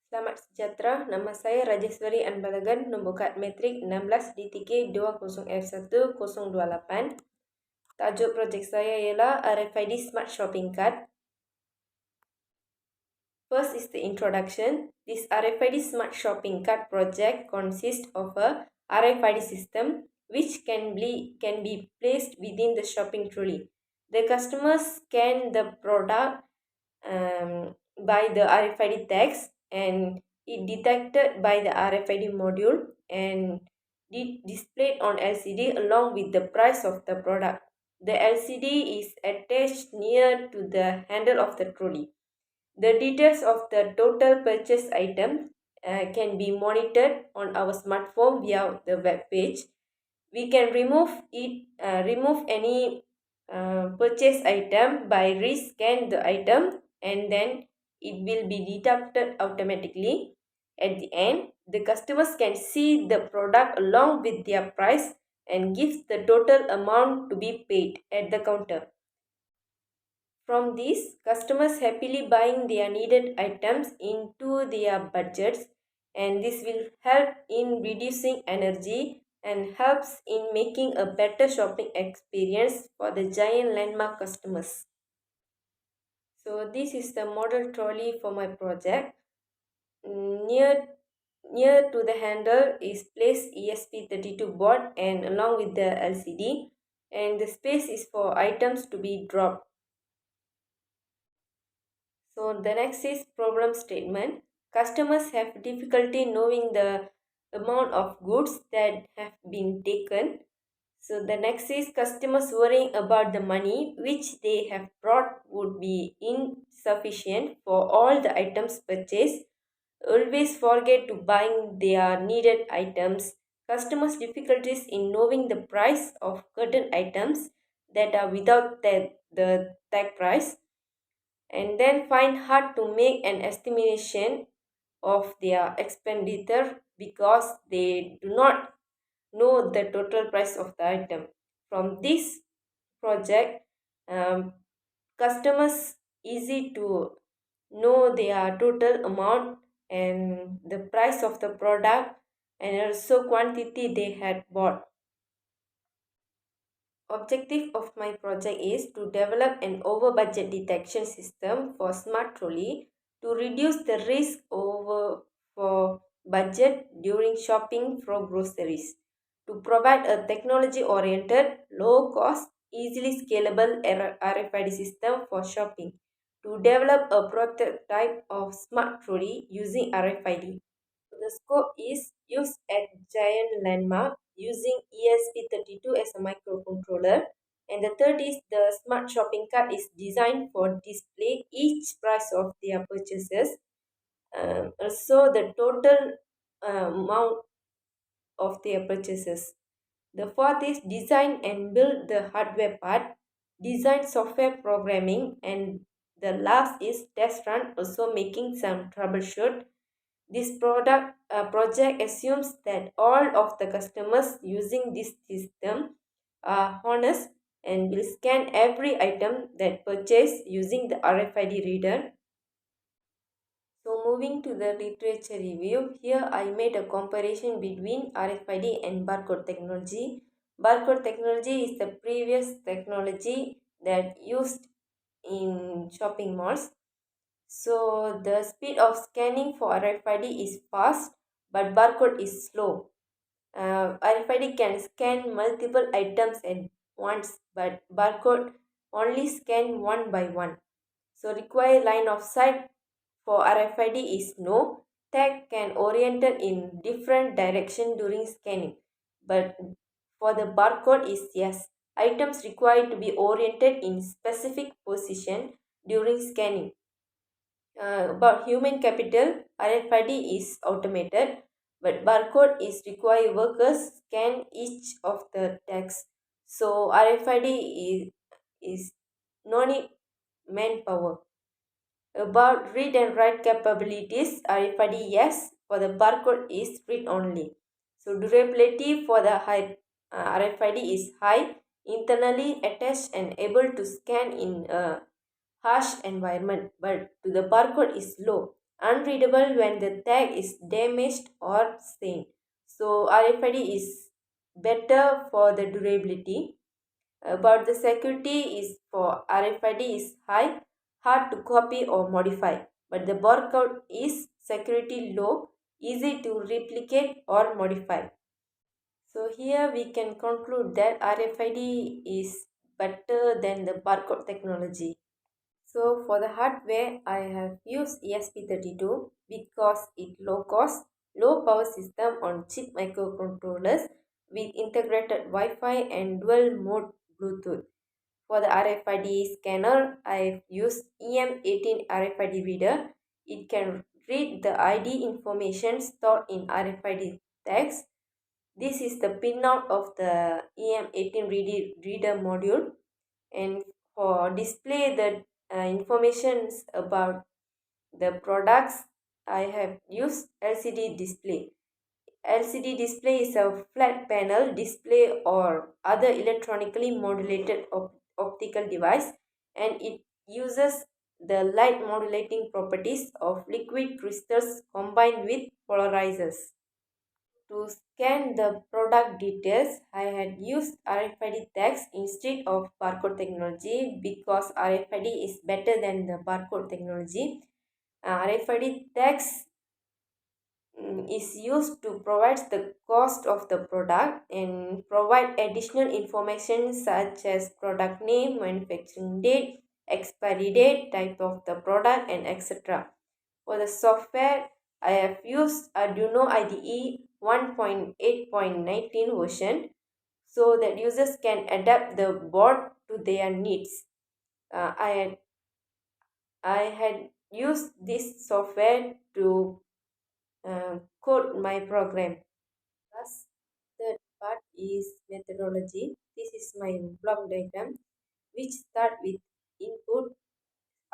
Selamat sejahtera, nama saya Rajaswari Anbalagan, nombor kad metrik 16D320F10028. Tajuk projek saya ialah RFID Smart Shopping Cart. First is the introduction. This RFID Smart Shopping Cart project consists of a RFID system which can be placed within the shopping trolley. The customers scan the product by the RFID tags, and it detected by the RFID module and displayed on LCD along with the price of the product. The LCD is attached near to the handle of the trolley. The details of the total purchase item can be monitored on our smartphone via the web page. We can remove any purchase item by rescan the item, and then it will be deducted automatically. At the end, the customers can see the product along with their price and gives the total amount to be paid at the counter. From this, customers happily buying their needed items into their budgets, and this will help in reducing energy and helps in making a better shopping experience for the giant landmark customers. So this is the model trolley for my project. Near Near to the handle is placed ESP32 board and along with the LCD, and the space is for items to be dropped. So the next is problem statement. Customers have difficulty knowing the amount of goods that have been taken. So the next is customers worrying about the money which they have brought would be insufficient for all the items purchased. Always forget to buying their needed items. Customers' difficulties in knowing the price of certain items that are without the tag price, and then find hard to make an estimation of their expenditure because they do not know the total price of the item. From this project, customers easy to know their total amount and the price of the product and also quantity they had bought. Objective of my project is to develop an over budget detection system for smart trolley to reduce the risk over for budget during shopping for groceries, to provide a technology oriented, low cost, easily scalable RFID system for shopping, to develop a prototype of smart trolley using RFID. The scope is used at Giant Landmark using ESP32 as a microcontroller. And the third is the smart shopping cart is designed for display each price of their purchases. Also, the total amount of their purchases. The fourth is design and build the hardware part, design software programming, and the last is test run, also making some troubleshoot. This project assumes that all of the customers using this system are honest and will scan every item that purchased using the RFID reader. So moving to the literature review, here I made a comparison between RFID and barcode technology. Barcode technology is the previous technology that used in shopping malls. So the speed of scanning for RFID is fast, but barcode is slow. RFID can scan multiple items at once, but barcode only scan one by one. So required line of sight for RFID is no. Tag can oriented in different direction during scanning, but for the barcode is yes. Items required to be oriented in specific position during scanning. About human capital, RFID is automated, but barcode is require workers scan each of the tags. So RFID is no need manpower. About read and write capabilities, RFID yes, for the barcode is read only. So durability for the RFID is high, internally attached and able to scan in a harsh environment, but the barcode is low. unreadable when the tag is damaged or stained. So RFID is better for the durability. But the security is for RFID is high, hard to copy or modify. But the barcode is security low, easy to replicate or modify. So here we can conclude that RFID is better than the barcode technology. So for the hardware, I have used ESP32 because it low cost, low power system on chip microcontrollers with integrated Wi-Fi and dual mode Bluetooth. For the RFID scanner, I've used EM18 RFID reader. It can read the ID information stored in RFID tags. This is the pinout of the EM18 reader module, and for display the informations about the products, I have used LCD display. LCD display is a flat panel display or other electronically modulated optical device, and it uses the light modulating properties of liquid crystals combined with polarizers. To scan the product details, I had used RFID tags instead of barcode technology because RFID is better than the barcode technology. RFID tags is used to provide the cost of the product and provide additional information such as product name, manufacturing date, expiry date, type of the product, and etc. For the software, I have used Arduino IDE 1.8.19 version so that users can adapt the board to their needs. Uh, I had I had used this software to code my program. Thus, third part is methodology. This is my block diagram, which start with input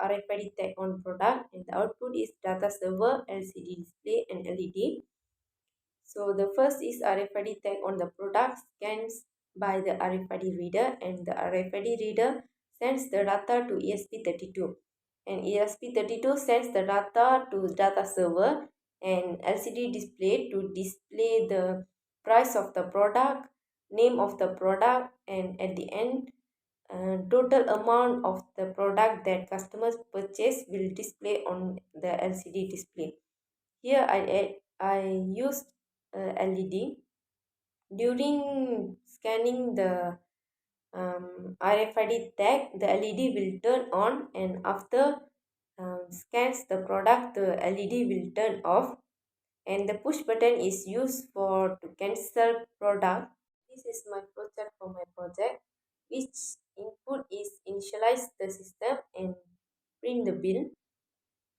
RFID tag on product, and the output is data server, LCD display, and LED. So the first is RFID tag on the product scans by the RFID reader, and the RFID reader sends the data to ESP32, and ESP32 sends the data to data server and LCD display to display the price of the product, name of the product, and at the end total amount of the product that customers purchase will display on the LCD display. Here I used LED. During scanning the RFID tag, the LED will turn on, and after scans the product, the LED will turn off, and the push button is used for to cancel product. This is my project for my project, which input is initialize the system and print the bill.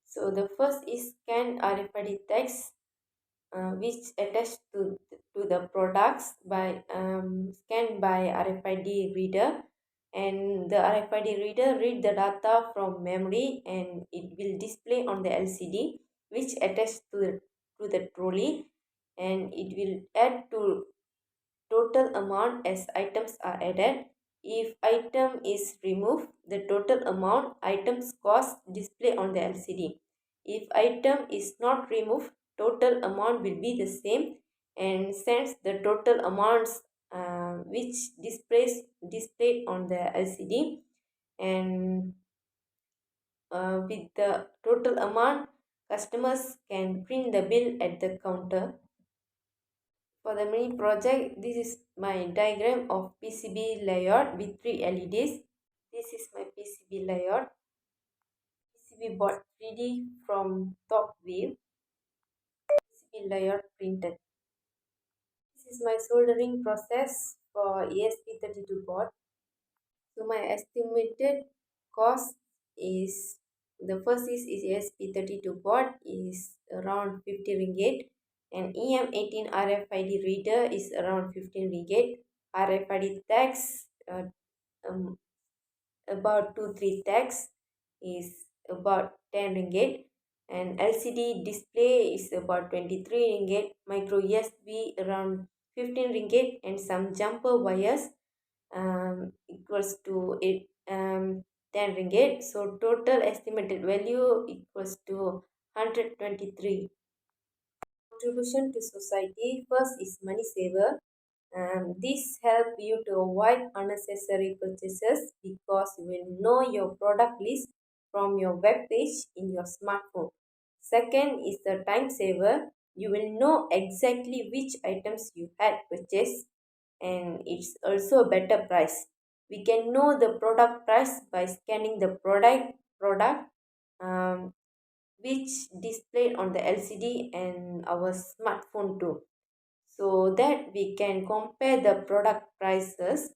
So the first is scan RFID tags, which attached to the products by scanned by RFID reader, and the RFID reader read the data from memory and it will display on the LCD, which attached to the trolley, and it will add to total amount as items are added. If item is removed, the total amount items cost display on the LCD. If item is not removed, total amount will be the same and sends the total amounts which displays displayed on the LCD, and with the total amount customers can print the bill at the counter. For the mini project, this is my diagram of PCB layout with 3 LEDs. This is my PCB layout. PCB board 3D from top view. PCB layout printed. This is my soldering process for ESP32 board. So my estimated cost is, the first is ESP32 board is around 50 ringgit, and EM18 RFID reader is around 15 ringgit. RFID tags um, about 2-3 tags is about 10 ringgit, and LCD display is about 23 ringgit, micro USB around 15 ringgit, and some jumper wires equals to 10 ringgit. So total estimated value equals to 123. Contribution to society. First is money saver. This help you to avoid unnecessary purchases because you will know your product list from your web page in your smartphone. Second is the time saver. You will know exactly which items you had purchased, and it's also a better price. We can know the product price by scanning the product um, which displayed on the LCD and our smartphone too, so that we can compare the product prices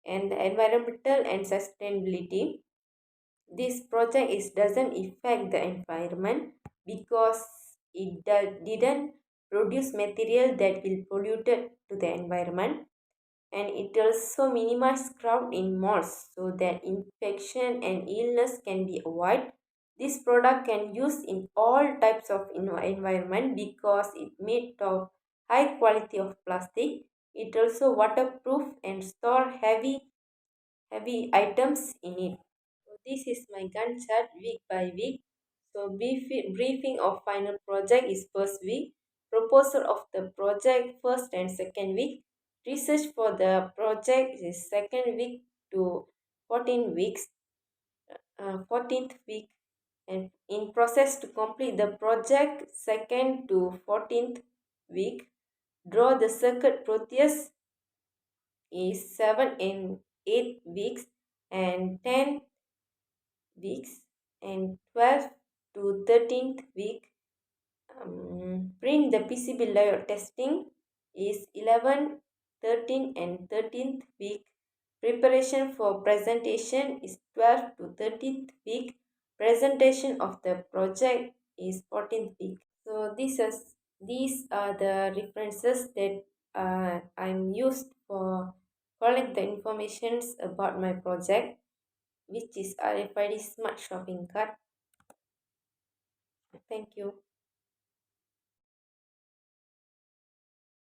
and the environmental and sustainability. This project doesn't affect the environment because didn't produce material that will pollute to the environment, and it also minimizes crowd in malls so that infection and illness can be avoided. This product can use in all types of environment because it made of high quality of plastic. It also waterproof and store heavy items in it. So this is my Gantt chart week by week. So briefing of final project is first week, proposal of the project first and second week, research for the project is second week to 14 weeks, 14th week, and in process to complete the project second to 14th week. Draw the circuit Proteus is 7 and 8 weeks and 10 weeks, and 12 to 13th week. Print the PCB layout testing is 11, 13 and 13th week. Preparation for presentation is 12 to 13th week. Presentation of the project is 14th week. So these are the references that I'm used for collect the informations about my project, which is RFID Smart Shopping Cart. Thank you.